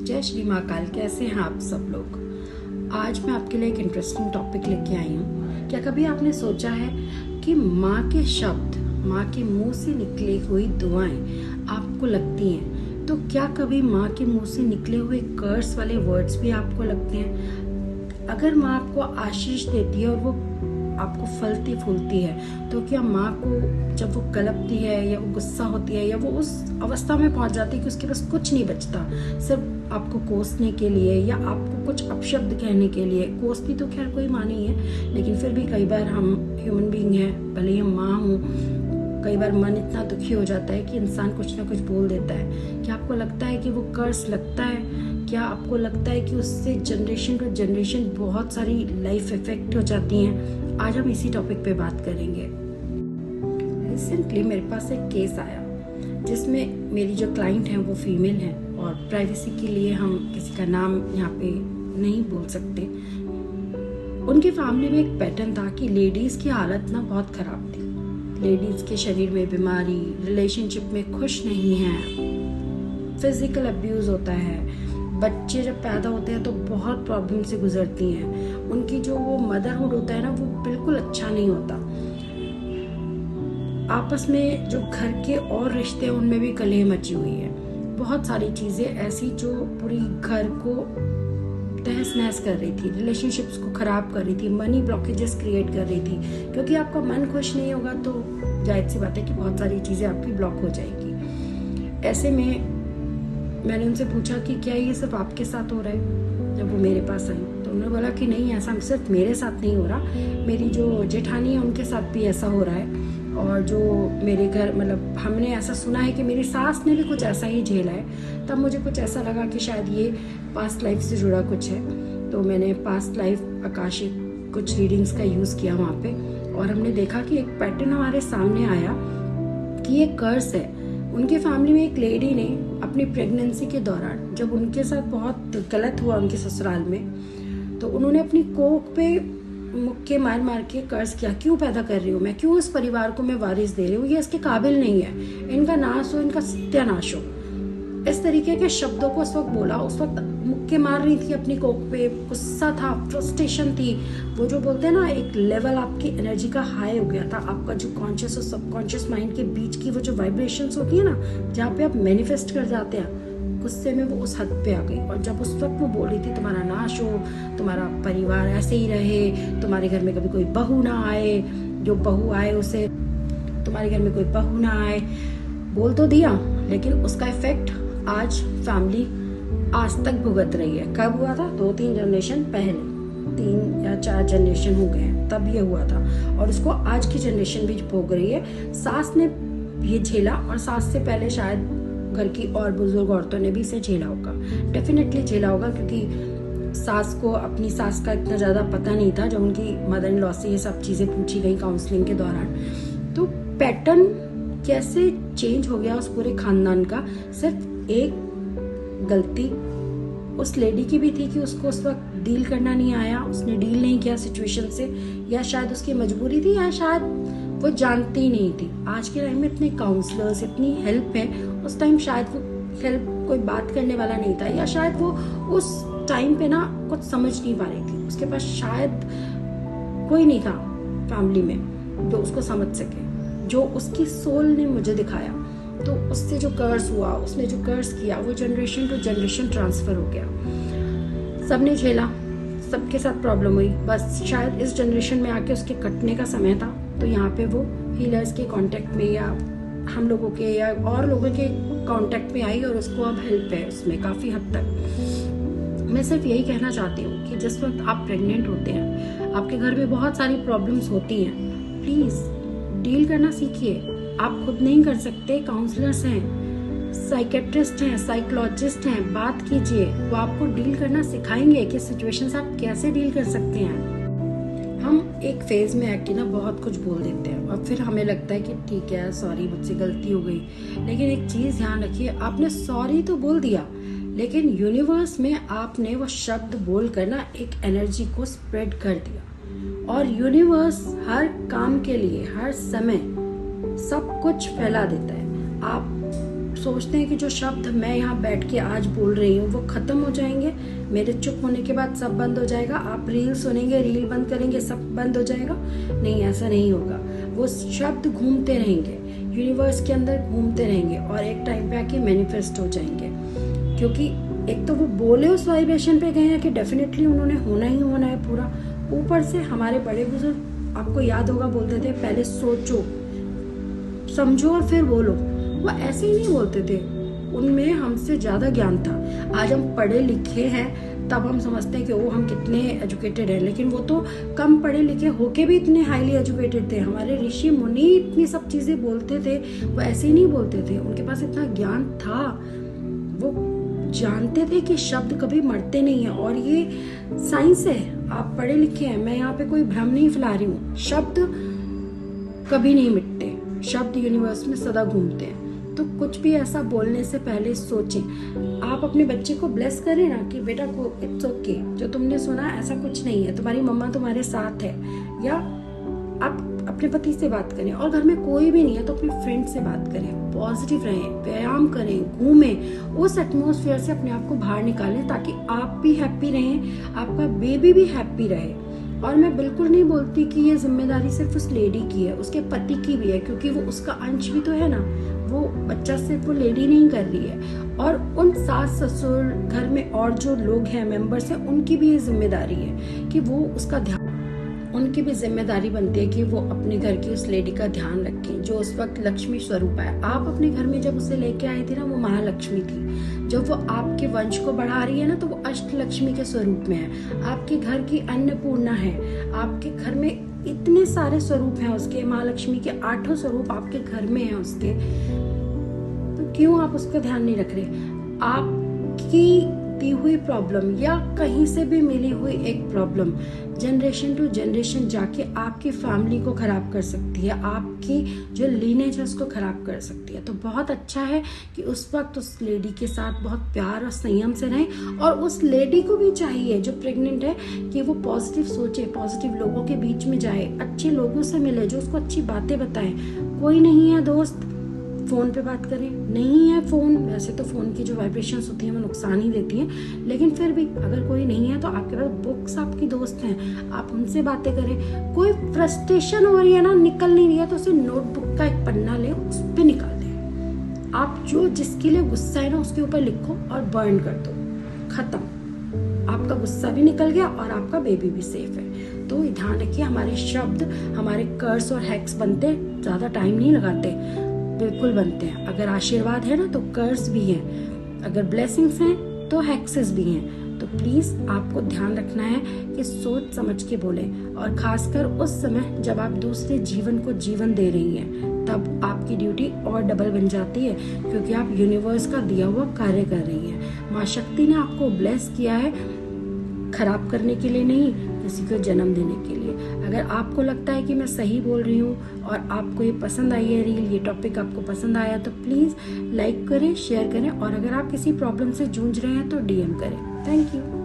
जय श्री महाकाल। कैसे हैं आप सब लोग। आज मैं आपके लिए एक इंटरेस्टिंग टॉपिक लेके आई हूँ। क्या कभी आपने सोचा है कि माँ के शब्द, माँ के मुंह से निकली हुई दुआएं आपको लगती हैं, तो क्या कभी माँ के मुंह से निकले हुए कर्स वाले वर्ड्स भी आपको लगते हैं? अगर माँ आपको आशीष देती है और वो आपको फलती फूलती है, तो क्या माँ को जब वो कलपती है या वो गुस्सा होती है या वो उस अवस्था में पहुंच जाती है कि उसके पास कुछ नहीं बचता, सिर्फ आपको कोसने के लिए या आपको कुछ अपशब्द कहने के लिए। कोसती तो खैर कोई माँ नहीं है, लेकिन फिर भी कई बार हम ह्यूमन बीइंग हैं, भले ही हम माँ हों, कई बार मन इतना दुखी हो जाता है कि इंसान कुछ ना कुछ बोल देता है। क्या आपको लगता है कि वो कर्स लगता है? क्या आपको लगता है कि उससे जनरेशन टू जनरेशन बहुत सारी लाइफ इफेक्ट हो जाती हैं? आज हम इसी टॉपिक पे बात करेंगे। रिसेंटली मेरे पास एक केस आया जिसमें मेरी जो क्लाइंट हैं वो फीमेल हैं, और प्राइवेसी के लिए हम किसी का नाम यहाँ पे नहीं बोल सकते। उनकी फैमिली में एक पैटर्न था कि लेडीज़ की हालत ना बहुत ख़राब थी। लेडीज़ के शरीर में बीमारी, रिलेशनशिप में खुश नहीं है, फिजिकल अब्यूज़ होता है, बच्चे जब पैदा होते हैं तो बहुत प्रॉब्लम से गुजरती हैं। उनकी जो वो मदरहुड होता है ना, वो बिल्कुल अच्छा नहीं होता। आपस में जो घर के और रिश्ते हैं उनमें भी कलह मची हुई है। बहुत सारी चीज़ें ऐसी जो पूरी घर को तहस नहस कर रही थी, रिलेशनशिप्स को ख़राब कर रही थी, मनी ब्लॉकेजेस क्रिएट कर रही थी। क्योंकि आपका मन खुश नहीं होगा तो जाहिर सी बात है कि बहुत सारी चीज़ें आपकी ब्लॉक हो जाएगी। ऐसे में मैंने उनसे पूछा कि क्या ये सिर्फ आपके साथ हो रहा है? जब वो मेरे पास आई तो उन्होंने बोला कि नहीं, ऐसा सिर्फ मेरे साथ नहीं हो रहा, मेरी जो जेठानी है उनके साथ भी ऐसा हो रहा है। और जो मेरे घर, मतलब हमने ऐसा सुना है कि मेरी सास ने भी कुछ ऐसा ही झेला है। तब मुझे कुछ ऐसा लगा कि शायद ये पास्ट लाइफ से जुड़ा कुछ है। तो मैंने पास्ट लाइफ आकाशिक कुछ रीडिंग्स का यूज़ किया वहाँ पे, और हमने देखा कि एक पैटर्न हमारे सामने आया कि ये कर्स है। उनकी फैमिली में एक लेडी ने अपनी प्रेगनेंसी के दौरान, जब उनके साथ बहुत गलत हुआ उनके ससुराल में, तो उन्होंने अपनी कोख पे मुक्के मार मार के कर्ज किया, क्यों पैदा कर रही हूँ मैं, क्यों इस परिवार को मैं वारिस दे रही हूँ, ये इसके काबिल नहीं है, इनका नाश हो, इनका सत्यानाश हो। इस तरीके के शब्दों को उस वक्त बोला। उस वक्त मुक्के मार रही थी अपनी कोख पे, गुस्सा था, फ्रस्ट्रेशन थी। वो जो बोलते हैं ना, एक लेवल आपकी एनर्जी का हाई हो गया था। आपका जो कॉन्शियस और सबकॉन्शियस माइंड के बीच की वो जो वाइब्रेशंस होती है ना, जहाँ पे आप मैनिफेस्ट कर जाते हैं, गुस्से में वो उस हद पे आ गई। और जब उस वक्त वो बोल रही थी तुम्हारा नाश हो, तुम्हारा परिवार ऐसे ही रहे, तुम्हारे घर में कभी कोई बहू ना आए, जो बहू आए उसे, तुम्हारे घर में कोई बहू ना आए, बोल तो दिया, लेकिन उसका इफेक्ट आज फैमिली आज तक भुगत रही है। कब हुआ था? 2-3 जनरेशन पहले, 3 या 4 जनरेशन हो गए हैं तब ये हुआ था, और उसको आज की जनरेशन भी भोग रही है। सास ने ये झेला, और सास से पहले शायद घर की और बुजुर्ग औरतों ने भी इसे झेला होगा, डेफिनेटली झेला होगा, क्योंकि सास को अपनी सास का इतना ज़्यादा पता नहीं था जब उनकी मदर इन लॉ से ये सब चीज़ें पूछी गई काउंसलिंग के दौरान। तो पैटर्न कैसे चेंज हो गया उस पूरे खानदान का? सिर्फ एक गलती उस लेडी की भी थी कि उसको उस वक्त डील करना नहीं आया, उसने डील नहीं किया सिचुएशन से, या शायद उसकी मजबूरी थी, या शायद वो जानती ही नहीं थी। आज के टाइम में इतने काउंसलर्स, इतनी हेल्प है, उस टाइम शायद वो हेल्प कोई बात करने वाला नहीं था, या शायद वो उस टाइम पे ना कुछ समझ नहीं पा रही थी। उसके पास शायद कोई नहीं था फैमिली में जो उसको समझ सके। जो उसकी सोल ने मुझे दिखाया, तो उससे जो कर्स हुआ, उसने जो कर्स किया, वो जनरेशन टू जनरेशन ट्रांसफर हो गया। सबने झेला, सबके साथ प्रॉब्लम हुई, बस शायद इस जनरेशन में आके उसके कटने का समय था। तो यहाँ पे वो हीलर्स के कांटेक्ट में, या हम लोगों के या और लोगों के कांटेक्ट में आई, और उसको अब हेल्प है उसमें काफ़ी हद तक। मैं सिर्फ यही कहना चाहती हूँ कि जिस वक्त आप प्रेग्नेंट होते हैं, आपके घर में बहुत सारी प्रॉब्लम्स होती हैं, प्लीज़ डील करना सीखिए। आप खुद नहीं कर सकते, काउंसलर्स हैं, साइकेट्रिस्ट हैं, साइकोलॉजिस्ट हैं, बात कीजिए, वो आपको डील करना सिखाएंगे कि सिचुएशंस आप कैसे डील कर सकते हैं। हम एक फेज में आके ना बहुत कुछ बोल देते हैं, और फिर हमें लगता है कि ठीक है, सॉरी, मुझसे गलती हो गई। लेकिन एक चीज़ ध्यान रखिए, आपने सॉरी तो बोल दिया, लेकिन यूनिवर्स में आपने वो शब्द बोल कर ना एक एनर्जी को स्प्रेड कर दिया, और यूनिवर्स हर काम के लिए हर समय सब कुछ फैला देता है। आप सोचते हैं कि जो शब्द मैं यहाँ बैठ के आज बोल रही हूँ वो ख़त्म हो जाएंगे, मेरे चुप होने के बाद सब बंद हो जाएगा, आप रील सुनेंगे, रील बंद करेंगे, सब बंद हो जाएगा। नहीं, ऐसा नहीं होगा। वो शब्द घूमते रहेंगे, यूनिवर्स के अंदर घूमते रहेंगे और एक टाइम पे आके मैनिफेस्ट हो जाएंगे। क्योंकि एक तो वो बोले उस वाइब्रेशन पे गए हैं कि डेफिनेटली उन्होंने होना ही होना है पूरा। ऊपर से हमारे बड़े बुजुर्ग, आपको याद होगा, बोलते थे पहले सोचो समझो और फिर बोलो। वो ऐसे ही नहीं बोलते थे, उनमें हमसे ज्यादा ज्ञान था। आज हम पढ़े लिखे हैं तब हम समझते हैं कि वो हम कितने एजुकेटेड हैं, लेकिन वो तो कम पढ़े लिखे होके भी इतने हाईली एजुकेटेड थे। हमारे ऋषि मुनि इतनी सब चीजें बोलते थे, वो ऐसे ही नहीं बोलते थे, उनके पास इतना ज्ञान था। वो जानते थे कि शब्द कभी मरते नहीं है और ये साइंस है। आप पढ़े लिखे हैं, मैं यहाँ पे कोई भ्रम नहीं फैला रही हूँ। शब्द कभी नहीं मिटते, शब्द यूनिवर्स में सदा घूमते हैं। तो कुछ भी ऐसा बोलने से पहले सोचें। आप अपने बच्चे को ब्लेस करें ना कि बेटा को इट्स ओके, जो तुमने सुना ऐसा कुछ नहीं है, तुम्हारी मम्मा तुम्हारे साथ है। या आप अपने पति से बात करें और घर में कोई भी नहीं है तो अपने फ्रेंड से बात करें, पॉजिटिव रहें, व्यायाम करें, घूमें, उस एटमॉस्फेयर से अपने आप को बाहर निकालें ताकि आप भी हैप्पी रहें, आपका बेबी भी हैप्पी रहे। और मैं बिल्कुल नहीं बोलती कि ये जिम्मेदारी सिर्फ उस लेडी की है, उसके पति की भी है, क्योंकि वो उसका अंश भी तो है ना। वो बच्चा सिर्फ वो लेडी नहीं कर रही है, और उन सास ससुर घर में और जो लोग हैं, मेंबर्स हैं, उनकी भी ये जिम्मेदारी है कि वो उसका ध्यान, उनकी भी जिम्मेदारी बनती है कि वो अपने घर की उस लेडी का ध्यान रखें जो उस वक्त लक्ष्मी स्वरूप है। आप अपने घर में जब उसे लेके आए थे ना, वो महालक्ष्मी थी। जब वो आपके वंश को बढ़ा रही है ना, तो वो अष्ट लक्ष्मी के स्वरूप में है, आपके घर की अन्नपूर्णा है। आपके घर में इतने सारे स्वरूप हैं उसके, महालक्ष्मी के 8 स्वरूप आपके घर में हैं उसके। तो क्यों आप उसका ध्यान नहीं रख रहे? आपकी दी हुई प्रॉब्लम या कहीं से भी मिली हुई एक प्रॉब्लम जनरेशन टू जनरेशन जाके आपकी फैमिली को खराब कर सकती है, आपकी जो लीनेज है उसको खराब कर सकती है। तो बहुत अच्छा है कि उस वक्त उस लेडी के साथ बहुत प्यार और संयम से रहें, और उस लेडी को भी चाहिए जो प्रेग्नेंट है कि वो पॉजिटिव सोचे, पॉजिटिव लोगों के बीच में जाए, अच्छे लोगों से मिले जो उसको अच्छी बातें बताएं। कोई नहीं है दोस्त, फोन पे बात करें। नहीं है फोन, वैसे तो फोन की जो वाइब्रेशंस होती हैं वो नुकसान ही देती हैं, लेकिन फिर भी अगर कोई नहीं है तो आपके पास बुक्स आपकी दोस्त हैं, आप उनसे बातें करें। कोई फ्रस्ट्रेशन हो रही है ना, निकल नहीं रही है, तो उसे नोटबुक का एक पन्ना ले, उस पर निकाल दें। आप जो जिसके लिए गुस्सा है ना उसके ऊपर लिखो और बर्न कर दो, खत्म। आपका गुस्सा भी निकल गया और आपका बेबी भी सेफ है। तो ध्यान रखिए, हमारे शब्द हमारे कर्स और हैक्स बनते ज्यादा टाइम नहीं लगाते, बिल्कुल बनते हैं। अगर आशीर्वाद है ना तो कर्स भी है, अगर ब्लेसिंग्स हैं तो हैक्सेस भी हैं। तो प्लीज आपको ध्यान रखना है कि सोच समझ के बोलें, और खासकर उस समय जब आप दूसरे जीवन को जीवन दे रही हैं, तब आपकी ड्यूटी और डबल बन जाती है, क्योंकि आप यूनिवर्स का दिया हुआ कार्य कर रही हैं। माँ शक्ति ने आपको ब्लेस किया है खराब करने के लिए नहीं, किसी को जन्म देने के लिए। अगर आपको लगता है कि मैं सही बोल रही हूँ और आपको ये पसंद आई है रील, ये टॉपिक आपको पसंद आया, तो प्लीज लाइक करें, शेयर करें, और अगर आप किसी प्रॉब्लम से जूझ रहे हैं तो DM करें। Thank you.